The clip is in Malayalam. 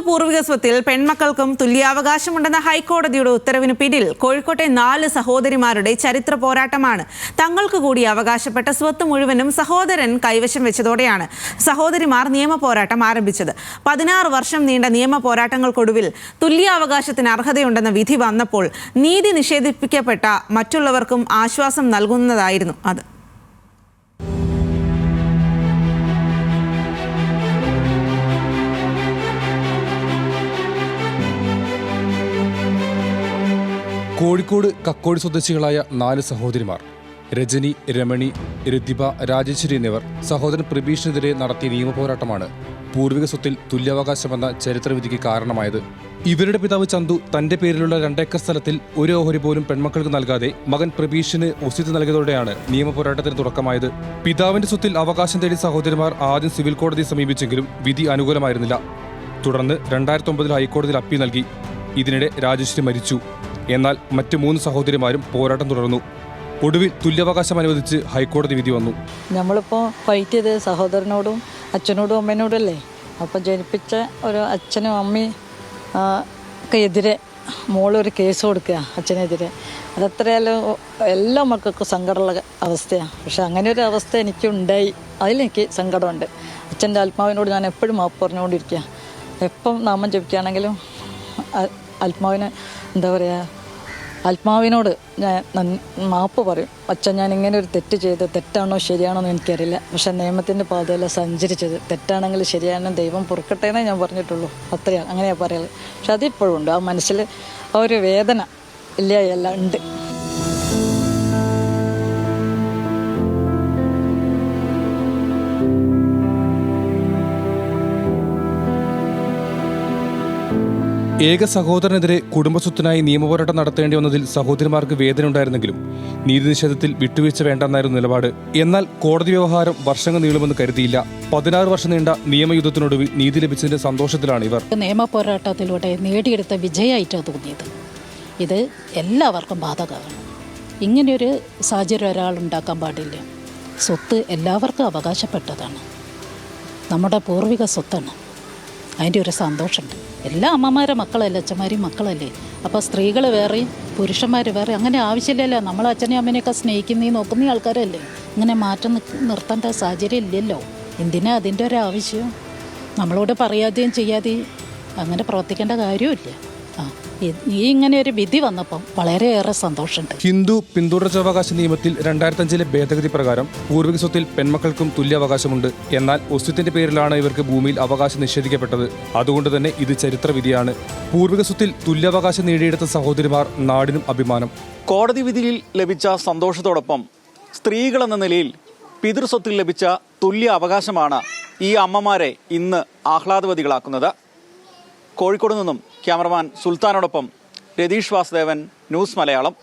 പൂർവിക സ്വത്തിൽ പെൺമക്കൾക്കും തുല്യാവകാശമുണ്ടെന്ന ഹൈക്കോടതിയുടെ ഉത്തരവിന് പിന്നിൽ കോഴിക്കോട്ടെ 4 സഹോദരിമാരുടെ ചരിത്ര പോരാട്ടമാണ്. തങ്ങൾക്ക് കൂടി അവകാശപ്പെട്ട സ്വത്ത് മുഴുവനും സഹോദരൻ കൈവശം വെച്ചതോടെയാണ് സഹോദരിമാർ നിയമ പോരാട്ടം ആരംഭിച്ചത്. 16 വർഷം നീണ്ട നിയമ പോരാട്ടങ്ങൾക്കൊടുവിൽ തുല്യാവകാശത്തിന് അർഹതയുണ്ടെന്ന വിധി വന്നപ്പോൾ നീതി നിഷേധിക്കപ്പെട്ട മറ്റുള്ളവർക്കും ആശ്വാസം നൽകുന്നതായിരുന്നു അത്. കോഴിക്കോട് കക്കോടി സ്വദേശികളായ 4 സഹോദരിമാർ രജനി, രമണി, രതിബ, രാജേശ്വരി എന്നിവർ സഹോദരൻ പ്രബീഷിനെതിരെ നടത്തിയ നിയമപോരാട്ടമാണ് പൂർവിക സ്വത്തിൽ തുല്യാവകാശമെന്ന ചരിത്രവിധിക്ക് കാരണമായത്. ഇവരുടെ പിതാവ് ചന്തു തന്റെ പേരിലുള്ള 2 ഏക്കർ സ്ഥലത്തിൽ ഒരു ഓഹരി പോലും പെൺമക്കൾക്ക് നൽകാതെ മകൻ പ്രബീഷിന് ഒസ്യത്ത് നൽകിയതോടെയാണ് നിയമപോരാട്ടത്തിന് തുടക്കമായത്. പിതാവിന്റെ സ്വത്തിൽ അവകാശം തേടി സഹോദരിമാർ ആദ്യം സിവിൽ കോടതിയെ സമീപിച്ചെങ്കിലും വിധി അനുകൂലമായിരുന്നില്ല. തുടർന്ന് 2009 ഹൈക്കോടതിയിൽ അപ്പീൽ നൽകി. ഇതിനിടെ രാജേശ്വരി മരിച്ചു. എന്നാൽ മറ്റ് 3 സഹോദരിമാരും പോരാട്ടം തുടർന്നു. ഒടുവിൽ തുല്യാവകാശം അനുവദിച്ച് ഹൈക്കോടതി വിധി വന്നു. നമ്മളിപ്പോൾ ഫൈറ്റ് ചെയ്ത് സഹോദരനോടും അച്ഛനോടും അമ്മേനോടും അല്ലേ. അപ്പോൾ ജനിപ്പിച്ച ഒരു അച്ഛനും അമ്മയും ഒക്കെ എതിരെ മോളൊരു കേസ് കൊടുക്കുക അച്ഛനെതിരെ. അതത്രയാലും എല്ലാ മക്കൾക്കും സങ്കടമുള്ള അവസ്ഥയാണ്. പക്ഷെ അങ്ങനെ ഒരു അവസ്ഥ എനിക്കുണ്ടായി. അതിലെനിക്ക് സങ്കടമുണ്ട്. അച്ഛൻ്റെ ആത്മാവിനോട് ഞാൻ എപ്പോഴും മാപ്പ് പറഞ്ഞുകൊണ്ടിരിക്കുക. എപ്പം നാമം ജപിക്കുകയാണെങ്കിലും ആത്മാവിന് എന്താ പറയുക, ആത്മാവിനോട് ഞാൻ മാപ്പ് പറയും. അച്ഛൻ ഞാൻ ഇങ്ങനെ ഒരു തെറ്റ് ചെയ്ത് തെറ്റാണോ ശരിയാണോ എന്ന് എനിക്കറിയില്ല. പക്ഷെ നിയമത്തിൻ്റെ പാതയല്ല സഞ്ചരിച്ചത്. തെറ്റാണെങ്കിൽ ശരിയാണ്, ദൈവം പൊറുക്കട്ടെ എന്നേ ഞാൻ പറഞ്ഞിട്ടുള്ളൂ. അത്രയാണ്, അങ്ങനെയാണ് പറയുന്നത്. പക്ഷെ അതിപ്പോഴും ഉണ്ട്. ആ മനസ്സിൽ ആ ഒരു വേദന ഇല്ല ഉണ്ട്. ഏക സഹോദരനെതിരെ കുടുംബസ്വത്തിനായി നിയമപോരാട്ടം നടത്തേണ്ടി വന്നതിൽ സഹോദരിമാർക്ക് വേദന ഉണ്ടായിരുന്നെങ്കിലും നീതി നിഷേധത്തിൽ വിട്ടുവീഴ്ച വേണ്ടെന്നായിരുന്നു നിലപാട്. എന്നാൽ കോടതി വ്യവഹാരം വർഷങ്ങൾ നീളുമെന്ന് കരുതിയില്ല. 16 വർഷം നീണ്ട നിയമയുദ്ധത്തിനൊടുവിൽ നീതി ലഭിച്ചതിന്റെ സന്തോഷത്തിലാണ് ഇവർ. നിയമ പോരാട്ടത്തിലൂടെ നേടിയെടുത്ത വിജയമായിട്ടാണ് തോന്നിയത്. ഇത് എല്ലാവർക്കും ബാധകമാണ്. ഇങ്ങനെയൊരു സാഹചര്യം ഒരാളുണ്ടാക്കാൻ പാടില്ല. സ്വത്ത് എല്ലാവർക്കും അവകാശപ്പെട്ടതാണ്. നമ്മുടെ പൂർവിക സ്വത്താണ്. അതിൻ്റെ ഒരു സന്തോഷമുണ്ട്. എല്ലാ അമ്മമാരെ മക്കളല്ലേ, അച്ഛന്മാരും മക്കളല്ലേ. അപ്പോൾ സ്ത്രീകൾ വേറെയും പുരുഷന്മാർ വേറെ, അങ്ങനെ ആവശ്യമില്ലല്ലോ. നമ്മൾ അച്ഛനെയും അമ്മേനെയൊക്കെ സ്നേഹിക്കുന്നീ നോക്കുന്ന ആൾക്കാരല്ലേ. ഇങ്ങനെ മാറ്റം നിർത്തേണ്ട സാഹചര്യം ഇല്ലല്ലോ. എന്തിനാ അതിൻ്റെ ഒരു ആവശ്യം? നമ്മളോട് പറയാതെയും ചെയ്യാതെയും അങ്ങനെ പ്രവർത്തിക്കേണ്ട കാര്യമില്ല. ഈ ഇങ്ങനെ ഒരു വിധി വന്നപ്പം വളരെയേറെ സന്തോഷമുണ്ട്. ഹിന്ദു പിന്തുടർച്ചാവകാശ നിയമത്തിൽ 2005 ഭേദഗതി പ്രകാരം പൂർവിക സ്വത്തിൽ പെൺമക്കൾക്കും തുല്യാവകാശമുണ്ട്. എന്നാൽ ഒസ്യത്തിന്റെ പേരിലാണ് ഇവർക്ക് ഭൂമിയിൽ അവകാശം നിഷേധിക്കപ്പെട്ടത്. അതുകൊണ്ട് തന്നെ ഇത് ചരിത്രവിധിയാണ്. പൂർവിക സ്വത്തിൽ തുല്യാവകാശം നേടിയെടുത്ത സഹോദരിമാർ നാടിനും അഭിമാനം. കോടതി വിധിയിൽ ലഭിച്ച സന്തോഷത്തോടൊപ്പം സ്ത്രീകളെന്ന നിലയിൽ പിതൃസ്വത്തിൽ ലഭിച്ച തുല്യ അവകാശമാണ് ഈ അമ്മമാരെ ഇന്ന് ആഹ്ലാദവതികളാക്കുന്നത്. കോഴിക്കോട് നിന്നും ക്യാമറമാൻ സുൽത്താനോടൊപ്പം രതീഷ് വാസുദേവൻ, ന്യൂസ് മലയാളം.